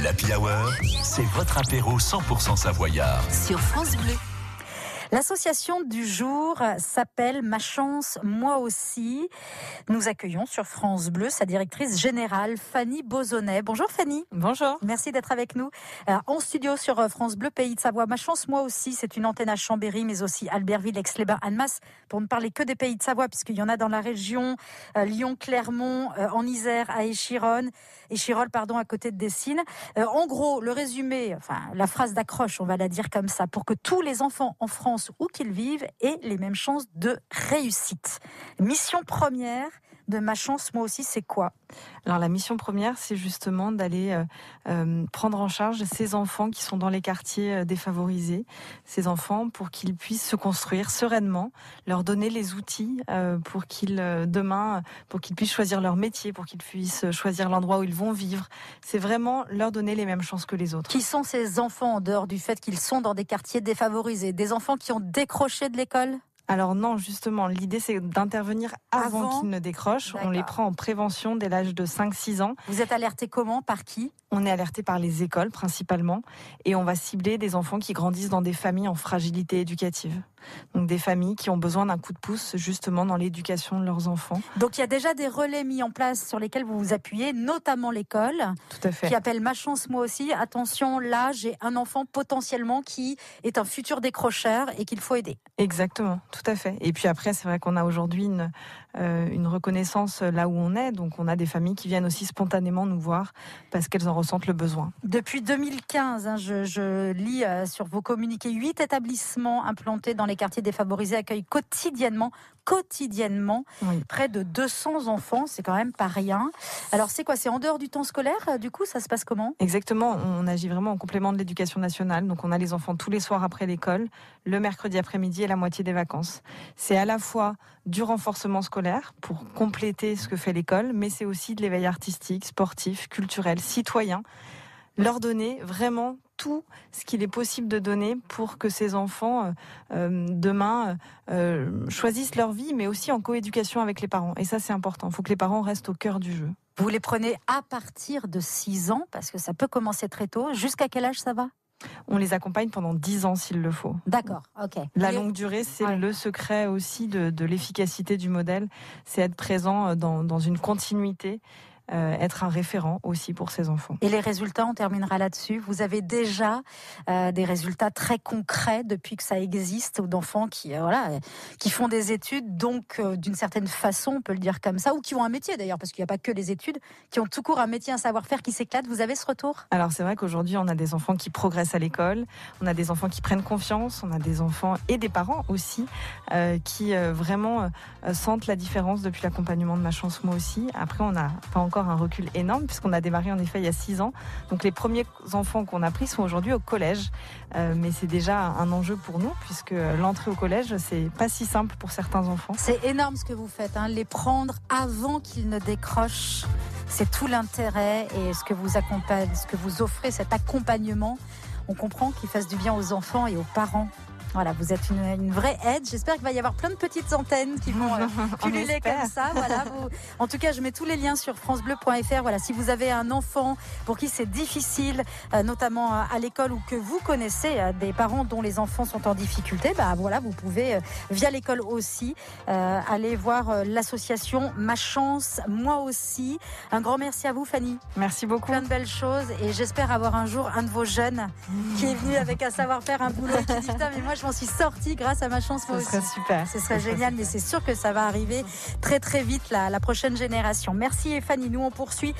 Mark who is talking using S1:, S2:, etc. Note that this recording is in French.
S1: L'Happy Hour, c'est votre apéro 100% savoyard.
S2: Sur France Bleu.
S3: L'association du jour s'appelle Ma Chance, Moi Aussi. Nous accueillons sur France Bleu sa directrice générale, Fanny Bozonnet. Bonjour Fanny.
S4: Bonjour.
S3: Merci d'être avec nous. En studio sur France Bleu, Pays de Savoie. Ma Chance, Moi Aussi, c'est une antenne à Chambéry, mais aussi Albertville, Aix-les-Bains, Annemasse, pour ne parler que des Pays de Savoie, puisqu'il y en a dans la région, Lyon, Clermont, en Isère, à Échirolles, à côté de Dessines. En gros, le résumé, la phrase d'accroche, on va la dire comme ça, pour que tous les enfants en France, où qu'ils vivent, aient les mêmes chances de réussite. Mission première de Ma Chance, Moi Aussi, c'est quoi ?
S4: Alors la mission première, c'est justement d'aller prendre en charge ces enfants qui sont dans les quartiers défavorisés, ces enfants pour qu'ils puissent se construire sereinement, leur donner les outils pour qu'ils pour qu'ils puissent choisir leur métier, pour qu'ils puissent choisir l'endroit où ils vont vivre. C'est vraiment leur donner les mêmes chances que les autres.
S3: Qui sont ces enfants en dehors du fait qu'ils sont dans des quartiers défavorisés ? Des enfants qui ont décroché de l'école ?
S4: Alors non, justement, l'idée c'est d'intervenir avant qu'ils ne décrochent.
S3: D'accord.
S4: On les prend en prévention dès l'âge de 5-6 ans.
S3: Vous êtes alerté comment ? Par qui ?
S4: On est alerté par les écoles principalement et on va cibler des enfants qui grandissent dans des familles en fragilité éducative. Donc des familles qui ont besoin d'un coup de pouce justement dans l'éducation de leurs enfants.
S3: Donc il y a déjà des relais mis en place sur lesquels vous vous appuyez, notamment l'école.
S4: Tout à fait.
S3: Qui appelle Ma Chance, Moi Aussi. Attention, là j'ai un enfant potentiellement qui est un futur décrocheur et qu'il faut aider.
S4: Exactement, tout à fait. Et puis après, c'est vrai qu'on a aujourd'hui une reconnaissance là où on est. Donc on a des familles qui viennent aussi spontanément nous voir parce qu'elles en ressentent le besoin.
S3: Depuis 2015, je lis sur vos communiqués, 8 établissements implantés dans les quartiers défavorisés accueillent quotidiennement oui, près de 200 enfants. C'est quand même pas rien. Alors c'est quoi ? C'est en dehors du temps scolaire ? Du coup, ça se passe comment ?
S4: Exactement, on agit vraiment en complément de l'éducation nationale. Donc on a les enfants tous les soirs après l'école, le mercredi après-midi et la moitié des vacances. C'est à la fois du renforcement scolaire pour compléter ce que fait l'école, mais c'est aussi de l'éveil artistique, sportif, culturel, citoyen. Leur donner vraiment tout ce qu'il est possible de donner pour que ces enfants, demain, choisissent leur vie, mais aussi en coéducation avec les parents. Et ça, c'est important. Il faut que les parents restent au cœur du jeu.
S3: Vous les prenez à partir de 6 ans, parce que ça peut commencer très tôt. Jusqu'à quel âge ça va ?
S4: On les accompagne pendant 10 ans s'il le faut.
S3: D'accord, ok.
S4: La longue durée, c'est le secret aussi de l'efficacité du modèle. C'est être présent dans une continuité. Être un référent aussi pour ces enfants.
S3: Et les résultats, on terminera là-dessus. Vous avez déjà des résultats très concrets depuis que ça existe, d'enfants qui font des études, donc d'une certaine façon, on peut le dire comme ça, ou qui ont un métier d'ailleurs, parce qu'il n'y a pas que les études, qui ont tout court un métier, un savoir-faire qui s'éclate. Vous avez ce retour ?
S4: Alors c'est vrai qu'aujourd'hui, on a des enfants qui progressent à l'école, on a des enfants qui prennent confiance, on a des enfants et des parents aussi qui vraiment sentent la différence depuis l'accompagnement de Ma Chance, Moi Aussi. Après, on n'a pas encore un recul énorme puisqu'on a démarré en effet il y a 6 ans. Donc les premiers enfants qu'on a pris sont aujourd'hui au collège. Mais c'est déjà un enjeu pour nous puisque l'entrée au collège, c'est pas si simple pour certains enfants.
S3: C'est énorme ce que vous faites, les prendre avant qu'ils ne décrochent. C'est tout l'intérêt et ce que vous offrez, cet accompagnement, on comprend qu'il fasse du bien aux enfants et aux parents. Voilà, vous êtes une vraie aide. J'espère qu'il va y avoir plein de petites antennes qui vont pulluler comme ça. Voilà, en tout cas, je mets tous les liens sur francebleu.fr. Voilà, si vous avez un enfant pour qui c'est difficile, notamment à l'école ou que vous connaissez des parents dont les enfants sont en difficulté, vous pouvez via l'école aussi aller voir l'association Ma Chance, Moi Aussi. Un grand merci à vous, Fanny.
S4: Merci beaucoup.
S3: Plein de belles choses et j'espère avoir un jour un de vos jeunes qui est venu avec un savoir-faire, un boulot qui dit putain, mais moi je m'en suis sortie grâce à Ma Chance, Moi Aussi.
S4: Ce serait super.
S3: Ce serait génial, mais c'est sûr que ça va arriver très très vite la prochaine génération. Merci Fanny, nous on poursuit.